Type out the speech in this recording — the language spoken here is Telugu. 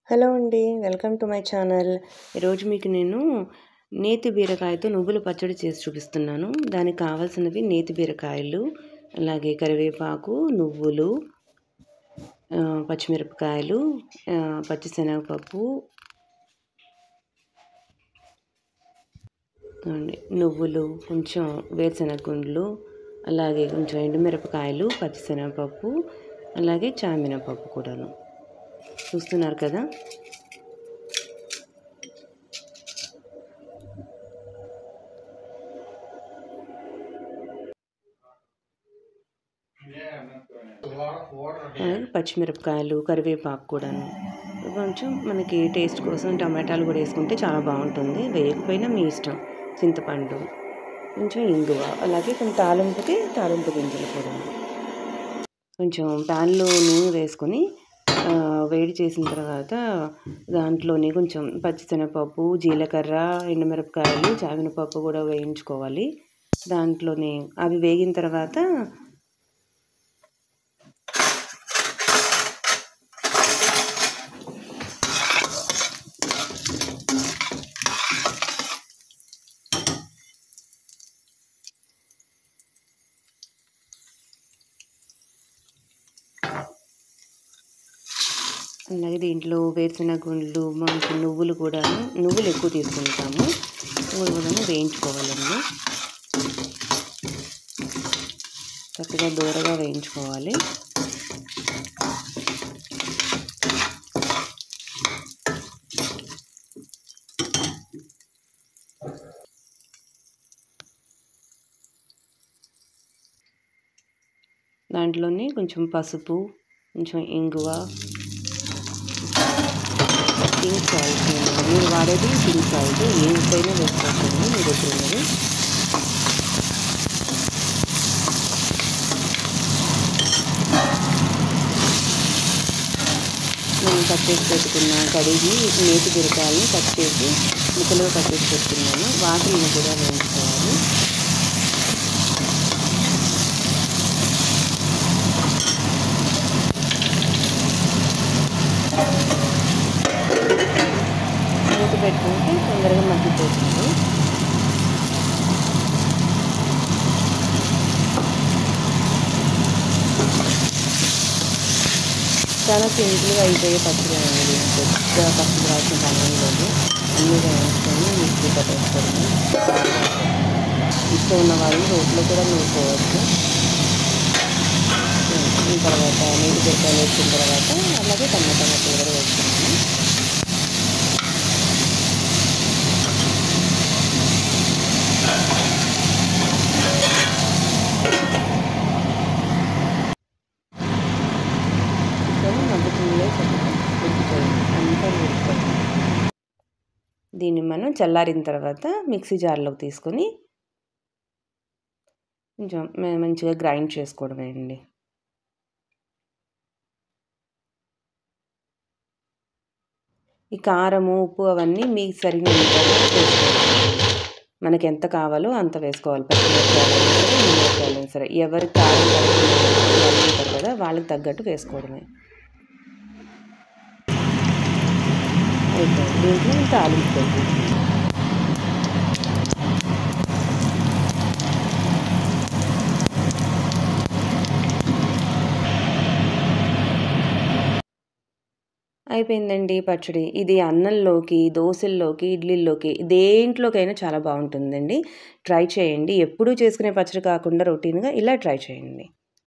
హలో అండి. Welcome to my channel. ఈరోజు మీకు నేను నేతి బీరకాయతో నువ్వుల పచ్చడి చేసి చూపిస్తున్నాను. దానికి కావాల్సినవి నేతి బీరకాయలు, అలాగే కరివేపాకు, నువ్వులు, పచ్చిమిరపకాయలు, పచ్చిశనగపప్పు, నువ్వులు, కొంచెం వేరుశనగ గుండ్లు, అలాగే కొంచెం ఎండుమిరపకాయలు, పచ్చిశనగపప్పు, అలాగే చామినపప్పు కూడాను. చూస్తున్నారు కదా. పచ్చిమిరపకాయలు, కరివేపాకు కూడాను, కొంచెం మనకి టేస్ట్ కోసం టమాటాలు కూడా వేసుకుంటే చాలా బాగుంటుంది. వేయకపోయినా మీ ఇష్టం. చింతపండు, కొంచెం ఇంగువ, అలాగే కొంచెం తాలింపు గింజలు కూడా. కొంచెం ప్యాన్లో నూనె వేసుకొని వేడి చేసిన తర్వాత దాంట్లోనే కొంచెం పచ్చిశనగపప్పు, జీలకర్ర, ఎండుమిరపకాయలు, చామినపప్పు కూడా వేయించుకోవాలి. దాంట్లోనే అవి వేగిన తర్వాత అలాగే దీంట్లో వేరుశనగ గుండ్లు, మనకి నువ్వులు ఎక్కువ తీసుకుంటాము. నువ్వులు కూడా వేయించుకోవాలండి. చక్కగా దూరగా వేయించుకోవాలి. దాంట్లోనే కొంచెం పసుపు, కొంచెం ఇంగువ, పింక్ సాల్ట్, మీరు వాడేది పింక్ సాల్ట్, ఏ ఉప్పైనా వేసుకోవచ్చండి మీ దగ్గర ఉన్నది. నేను కట్ చేసి పెట్టుకున్న కడిగి నేతి బీరకాయలను కట్ చేసి ముక్కలుగా కట్ చేసి పెట్టుకున్నాను. వాటిని కూడా వేయించుకోవాలి. మూత పెట్టుకుంటే తొందరగా మగ్గిపోతుంది. చాలా సింపుల్గా అయిపోయే పచ్చడి అండి. పెద్ద పచ్చడి రాసిన పని లేదు. అన్నీ వేసుకొని మిక్సీ పట్టేసుకోవడం. ఇష్టం ఉన్న వాళ్ళు రోట్లో కూడా నూరుకోవచ్చు. తర్వాత నీటి బీరకాయలు వేసిన తర్వాత అలాగే టమాటా ముక్కలు కూడా వేసుకున్నాను. దీన్ని మనం చల్లారిన తర్వాత మిక్సీ జార్లోకి తీసుకొని కొంచెం మంచిగా గ్రైండ్ చేసుకోవడమే అండి. ఈ కారము, ఉప్పు అవన్నీ మీకు సరిగ్గా వేసుకోవాలి. మనకి ఎంత కావాలో అంత వేసుకోవాలి. పచ్చిమిరపకాయలు సరే, ఎవరికి కారం ఉంటారు కదా, వాళ్ళకి తగ్గట్టు వేసుకోవడమే. దీంట్లో తాలింపు అయిపోయిందండి పచ్చడి. ఇది అన్నంలోకి, దోసల్లోకి, ఇడ్లీల్లోకి దేంట్లోకైనా చాలా బాగుంటుందండి. ట్రై చేయండి. ఎప్పుడూ చేసుకునే పచ్చడి కాకుండా రొటీన్గా ఇలా ట్రై చేయండి.